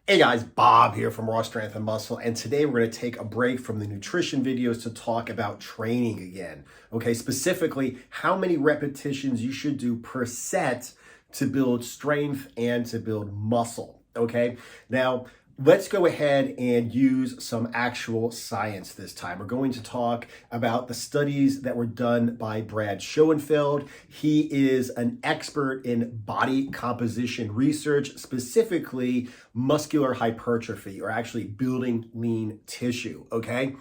Hey guys, Bob here from Raw Strength and Muscle, and today we're going to take a break from the nutrition videos to talk about training again. Okay, specifically how many repetitions you should do per set to build strength and to build muscle. Okay, now let's go ahead and use some actual science this time. We're going to talk about the studies that were done by Brad Schoenfeld. He is an expert in body composition research, specifically muscular hypertrophy, or actually building lean tissue, okay?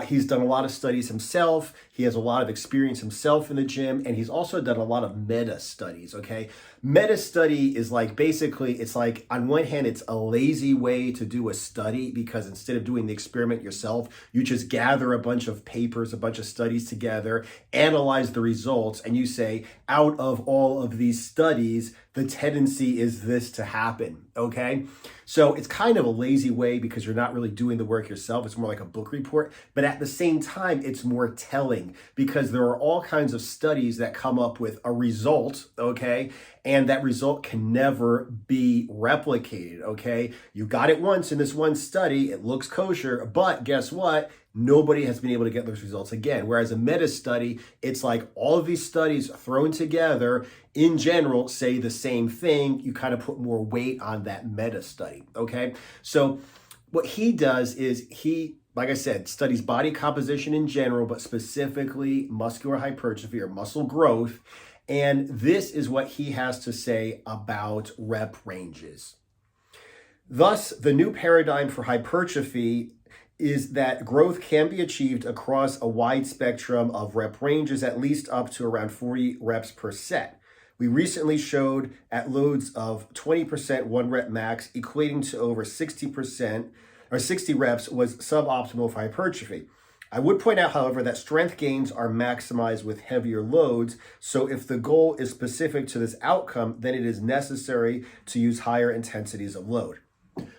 He's done a lot of studies himself. He has a lot of experience himself in the gym, and he's also done a lot of meta studies, okay? Meta study is like, basically, it's like, on one hand, it's a lazy way to do a study because instead of doing the experiment yourself, you just gather a bunch of papers, a bunch of studies together, analyze the results, and you say, out of all of these studies, the tendency is this to happen, okay? So it's kind of a lazy way because you're not really doing the work yourself. It's more like a book report, but at the same time, it's more telling because there are all kinds of studies that come up with a result, okay? And that result can never be replicated, okay? You got it once in this one study, it looks kosher, but guess what? Nobody has been able to get those results again. Whereas a meta study, it's like all of these studies thrown together in general say the same thing. You kind of put more weight on that meta study, okay? So what he does is he, like I said, studies body composition in general, but specifically muscular hypertrophy or muscle growth. And this is what he has to say about rep ranges. Thus, the new paradigm for hypertrophy is that growth can be achieved across a wide spectrum of rep ranges, at least up to around 40 reps per set. We recently showed at loads of 20% one rep max, equating to over 60% or 60 reps was suboptimal for hypertrophy. I would point out, however, that strength gains are maximized with heavier loads. So if the goal is specific to this outcome, then it is necessary to use higher intensities of load.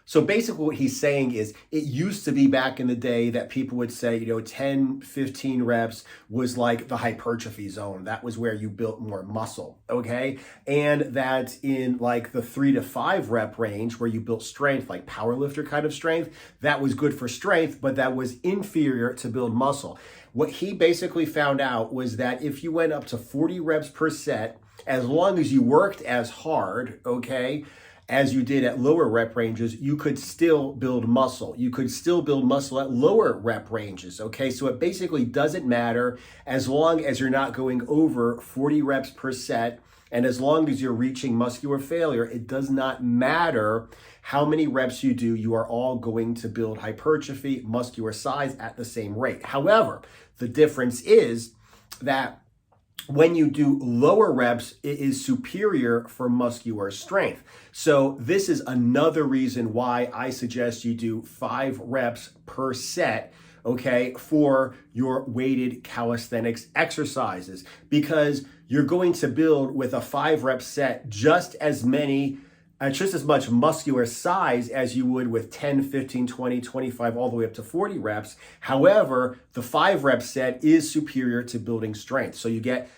So basically what he's saying is it used to be back in the day that people would say, 10, 15 reps was like the hypertrophy zone. That was where you built more muscle, okay? And that in like the 3 to 5 rep range where you built strength, like power lifter kind of strength, that was good for strength, but that was inferior to build muscle. What he basically found out was that if you went up to 40 reps per set, as long as you worked as hard, okay, as you did at lower rep ranges, you could still build muscle. You could still build muscle at lower rep ranges, okay? So it basically doesn't matter as long as you're not going over 40 reps per set, and as long as you're reaching muscular failure, it does not matter how many reps you do, you are all going to build hypertrophy, muscular size at the same rate. However, the difference is that when you do lower reps, it is superior for muscular strength. So this is another reason why I suggest you do 5 reps per set, okay, for your weighted calisthenics exercises, because you're going to build with a 5 rep set just as much muscular size as you would with 10, 15, 20, 25, all the way up to 40 reps. However, the 5 rep set is superior to building strength. So you get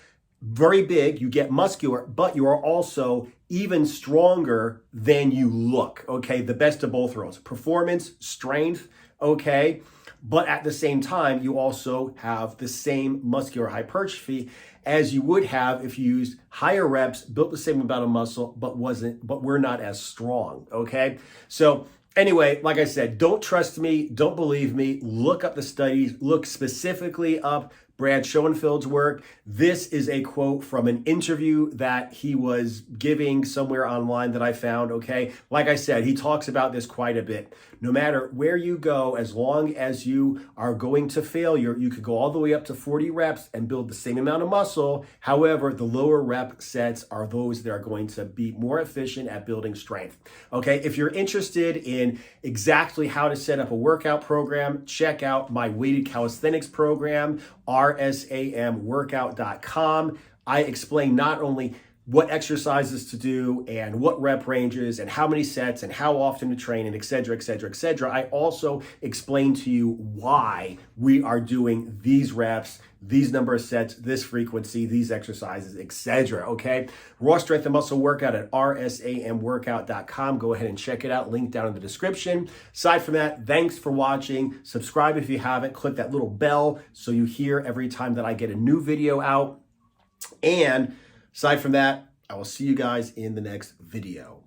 very big, you get muscular, but you are also even stronger than you look, okay? The best of both worlds, performance, strength, okay? But at the same time, you also have the same muscular hypertrophy as you would have if you used higher reps, built the same amount of muscle, but we're not as strong, okay? So anyway, like I said, don't trust me, don't believe me, look up the studies, look specifically up Brad Schoenfeld's work. This is a quote from an interview that he was giving somewhere online that I found, okay? Like I said, he talks about this quite a bit. No matter where you go, as long as you are going to failure, you could go all the way up to 40 reps and build the same amount of muscle. However, the lower rep sets are those that are going to be more efficient at building strength, okay? If you're interested in exactly how to set up a workout program, check out my weighted calisthenics program, rsamworkout.com. I explain not only what exercises to do and what rep ranges and how many sets and how often to train and et cetera, et cetera, et cetera. I also explain to you why we are doing these reps, these number of sets, this frequency, these exercises, et cetera, okay? Raw Strength and Muscle Workout at rsamworkout.com. Go ahead and check it out. Link down in the description. Aside from that, thanks for watching. Subscribe if you haven't. Click that little bell so you hear every time that I get a new video out. And aside from that, I will see you guys in the next video.